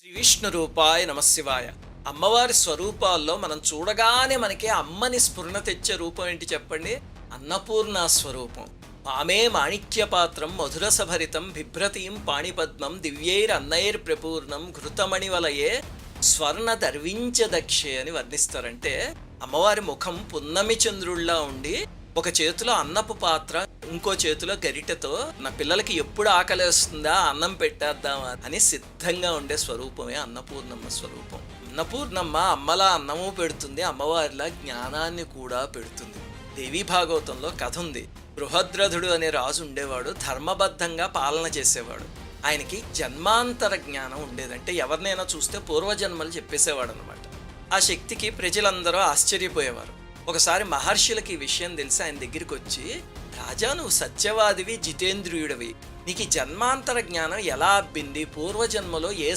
శ్రీ విష్ణు రూపాయ నమశివాయ. అమ్మవారి స్వరూపాల్లో మనం చూడగానే మనకి అమ్మని స్ఫురణ తెచ్చే రూపం ఏంటి చెప్పండి? అన్నపూర్ణ స్వరూపం. ఆమె మాణిక్యపాత్రం మధురసభరితం బిభ్రతీం పాణిపద్మం దివ్యైరన్నైర్ ప్రపూర్ణం ఘృతమణివలయే స్వర్ణ దర్వించ దక్షే అని వర్ణిస్తారంటే అమ్మవారి ముఖం పున్నమి చంద్రుళ్ళ ఉండి ఒక చేతిలో అన్నపు పాత్ర, ఇంకో చేతిలో గరిటెతో నా పిల్లలకి ఎప్పుడు ఆకలేస్తుందా అన్నం పెట్టేద్దామా అని సిద్ధంగా ఉండే స్వరూపమే అన్నపూర్ణమ్మ స్వరూపం. అన్నపూర్ణమ్మ అమ్మలా అన్నము పెడుతుంది, అమ్మవారిలా జ్ఞానాన్ని కూడా పెడుతుంది. దేవీ భాగవతంలో కథ ఉంది. బృహద్రథుడు అనే రాజు ఉండేవాడు, ధర్మబద్ధంగా పాలన చేసేవాడు. ఆయనకి జన్మాంతర జ్ఞానం ఉండేదంటే ఎవరినైనా చూస్తే పూర్వజన్మలు చెప్పేసేవాడు అనమాట. ఆ శక్తికి ప్రజలందరూ ఆశ్చర్యపోయేవారు. ఒకసారి మహర్షులకి ఈ విషయం తెలిసి ఆయన దగ్గరికి వచ్చి, రాజా నువ్వు సత్యవాదివి, జితేంద్రియుడివి, నీకు జన్మాంతర జ్ఞానం ఎలా అబ్బింది? పూర్వజన్మలో ఏ